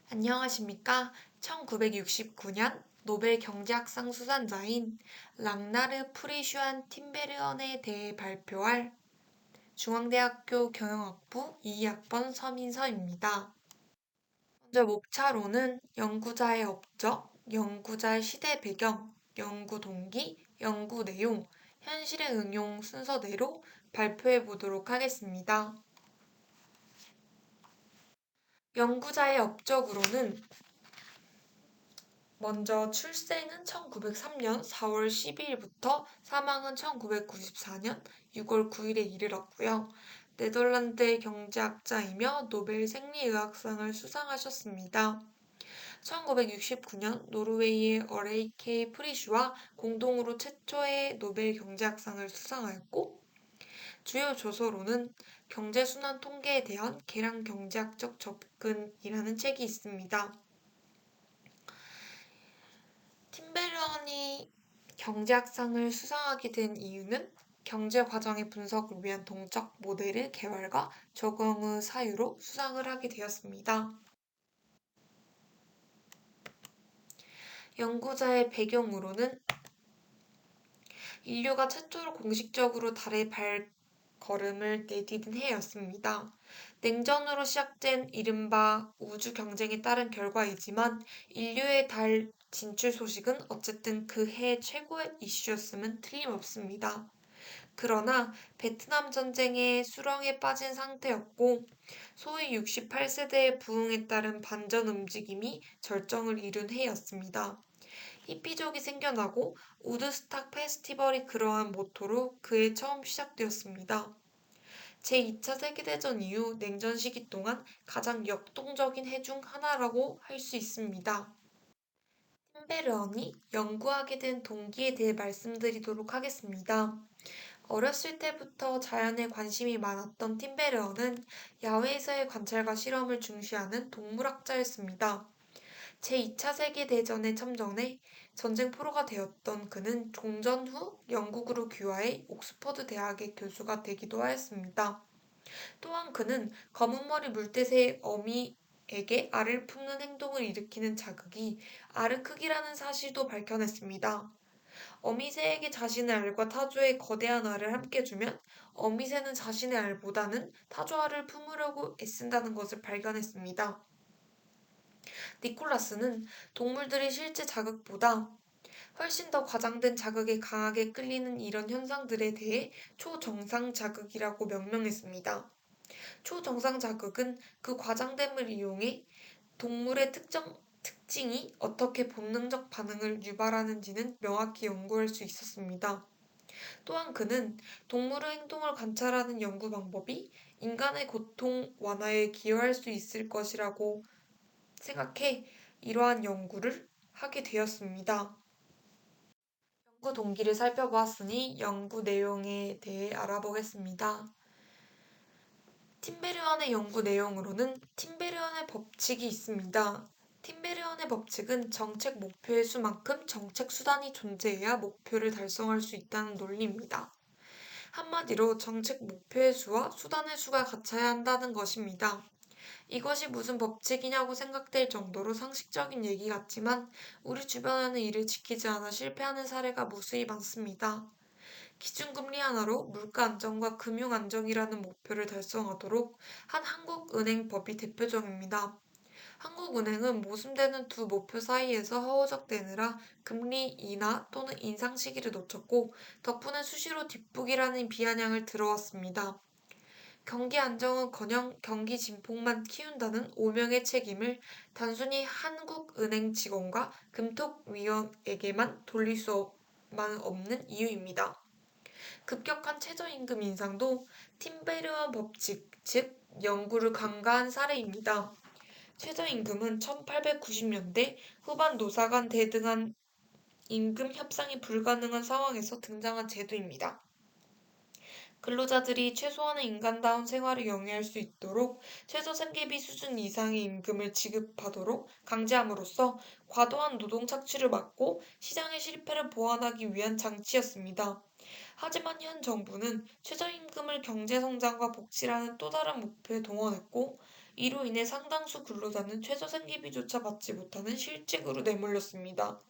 안녕하십니까? 1969년 노벨 경제학상 수상자인 랑나르 프리슈안 팀베르언에 대해 발표할 중앙대학교 경영학부 2학번 서민서입니다. 먼저 목차로는 연구자의 업적, 연구자의 시대 배경, 연구 동기, 연구 내용, 현실의 응용 순서대로 발표해 보도록 하겠습니다. 연구자의 업적으로는 먼저 출생은 1903년 4월 12일부터 사망은 1994년 6월 9일에 이르렀고요. 네덜란드의 경제학자이며 노벨 생리의학상을 수상하셨습니다. 1969년 노르웨이의 어레이케 프리슈와 공동으로 최초의 노벨 경제학상을 수상하였고, 주요 저서로는 경제순환 통계에 대한 계량 경제학적 접근이라는 책이 있습니다. 팀베런이 경제학상을 수상하게 된 이유는 경제 과정의 분석을 위한 동적 모델의 개발과 적용의 사유로 수상을 하게 되었습니다. 연구자의 배경으로는 인류가 최초로 공식적으로 달에 발걸음을 내디딘 해였습니다. 냉전으로 시작된 이른바 우주 경쟁에 따른 결과이지만 인류의 달 진출 소식은 어쨌든 그 해 최고의 이슈였음은 틀림없습니다. 그러나 베트남 전쟁의 수렁에 빠진 상태였고 소위 68세대의 부흥에 따른 반전 움직임이 절정을 이룬 해였습니다. 히피족이 생겨나고 우드스탁 페스티벌이 그러한 모토로 그해 처음 시작되었습니다. 제2차 세계대전 이후 냉전 시기 동안 가장 역동적인 해 중 하나라고 할 수 있습니다. 팀베르언이 연구하게 된 동기에 대해 말씀드리도록 하겠습니다. 어렸을 때부터 자연에 관심이 많았던 팀베르언은 야외에서의 관찰과 실험을 중시하는 동물학자였습니다. 제2차 세계대전에 참전해 전쟁 프로가 되었던 그는 종전 후 영국으로 귀화해 옥스퍼드 대학의 교수가 되기도 하였습니다. 또한 그는 검은머리 물대새의 어미에게 알을 품는 행동을 일으키는 자극이 알의 크기라는 사실도 밝혀냈습니다. 어미새에게 자신의 알과 타조의 거대한 알을 함께 주면 어미새는 자신의 알보다는 타조 알을 품으려고 애쓴다는 것을 발견했습니다. 니콜라스는 동물들이 실제 자극보다 훨씬 더 과장된 자극에 강하게 끌리는 이런 현상들에 대해 초정상 자극이라고 명명했습니다. 초정상 자극은 그 과장됨을 이용해 동물의 특징이 어떻게 본능적 반응을 유발하는지는 명확히 연구할 수 있었습니다. 또한 그는 동물의 행동을 관찰하는 연구 방법이 인간의 고통 완화에 기여할 수 있을 것이라고 생각해 이러한 연구를 하게 되었습니다. 연구 동기를 살펴보았으니 연구 내용에 대해 알아보겠습니다. 팀베르언의 연구 내용으로는 팀베르언의 법칙이 있습니다. 팀베르언의 법칙은 정책 목표의 수만큼 정책 수단이 존재해야 목표를 달성할 수 있다는 논리입니다. 한마디로 정책 목표의 수와 수단의 수가 같아야 한다는 것입니다. 이것이 무슨 법칙이냐고 생각될 정도로 상식적인 얘기 같지만 우리 주변에는 이를 지키지 않아 실패하는 사례가 무수히 많습니다. 기준금리 하나로 물가 안정과 금융 안정이라는 목표를 달성하도록 한 한국은행법이 대표적입니다. 한국은행은 모순되는 두 목표 사이에서 허우적대느라 금리 인하 또는 인상 시기를 놓쳤고 덕분에 수시로 뒷북이라는 비아냥을 들어왔습니다. 경기 안정은커녕 경기 진폭만 키운다는 오명의 책임을 단순히 한국은행 직원과 금톡위원에게만 돌릴 수만 없는 이유입니다. 급격한 최저임금 인상도 팀베르원 법칙, 즉 연구를 간과한 사례입니다. 최저임금은 1890년대 후반 노사 간 대등한 임금 협상이 불가능한 상황에서 등장한 제도입니다. 근로자들이 최소한의 인간다운 생활을 영위할 수 있도록 최저생계비 수준 이상의 임금을 지급하도록 강제함으로써 과도한 노동 착취를 막고 시장의 실패를 보완하기 위한 장치였습니다. 하지만 현 정부는 최저임금을 경제성장과 복지라는 또 다른 목표에 동원했고 이로 인해 상당수 근로자는 최저생계비조차 받지 못하는 실직으로 내몰렸습니다.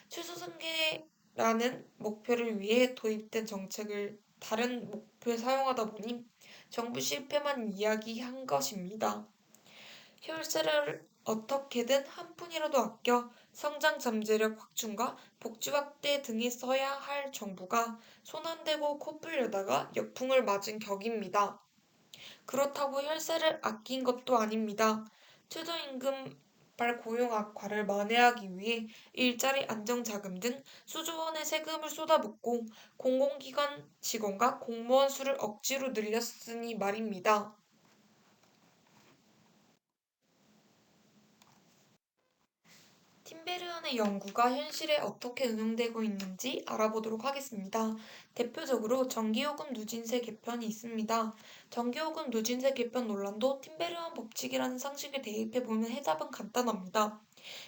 최저생계라는 목표를 위해 도입된 정책을 다른 목표에 사용하다 보니 정부 실패만 이야기한 것입니다. 혈세를 어떻게든 한 푼이라도 아껴 성장 잠재력 확충과 복지 확대 등에 써야 할 정부가 손 안 대고 코 풀려다가 역풍을 맞은 격입니다. 그렇다고 혈세를 아낀 것도 아닙니다. 최저임금발 고용 악화를 만회하기 위해 일자리 안정자금 등 수조 원의 세금을 쏟아붓고 공공기관 직원과 공무원 수를 억지로 늘렸으니 말입니다. 팀베르안의 연구가 현실에 어떻게 응용되고 있는지 알아보도록 하겠습니다. 대표적으로 전기요금 누진세 개편이 있습니다. 전기요금 누진세 개편 논란도 팀베르안 법칙이라는 상식을 대입해보면 해답은 간단합니다.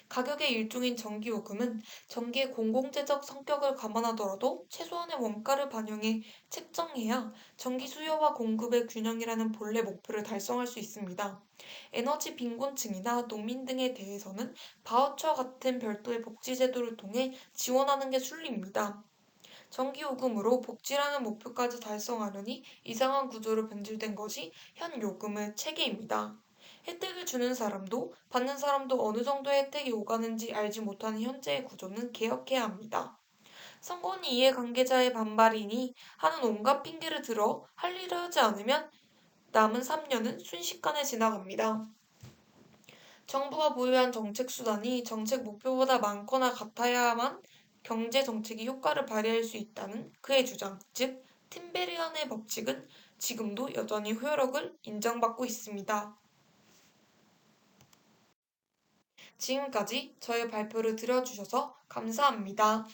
가격의 일종인 전기요금은 전기의 공공재적 성격을 감안하더라도 최소한의 원가를 반영해 책정해야 전기 수요와 공급의 균형이라는 본래 목표를 달성할 수 있습니다. 에너지 빈곤층이나 농민 등에 대해서는 바우처와 같은 별도의 복지제도를 통해 지원하는 게 순리입니다. 전기요금으로 복지라는 목표까지 달성하려니 이상한 구조로 변질된 것이 현 요금의 체계입니다. 혜택을 주는 사람도 받는 사람도 어느 정도의 혜택이 오가는지 알지 못하는 현재의 구조는 개혁해야 합니다. 선관위 이해관계자의 반발이니 하는 온갖 핑계를 들어 할 일을 하지 않으면 남은 3년은 순식간에 지나갑니다. 정부가 보유한 정책 수단이 정책 목표보다 많거나 같아야만 경제 정책이 효과를 발휘할 수 있다는 그의 주장, 즉 팀베리안의 법칙은 지금도 여전히 효력을 인정받고 있습니다. 지금까지 저희 발표를 들어주셔서 감사합니다.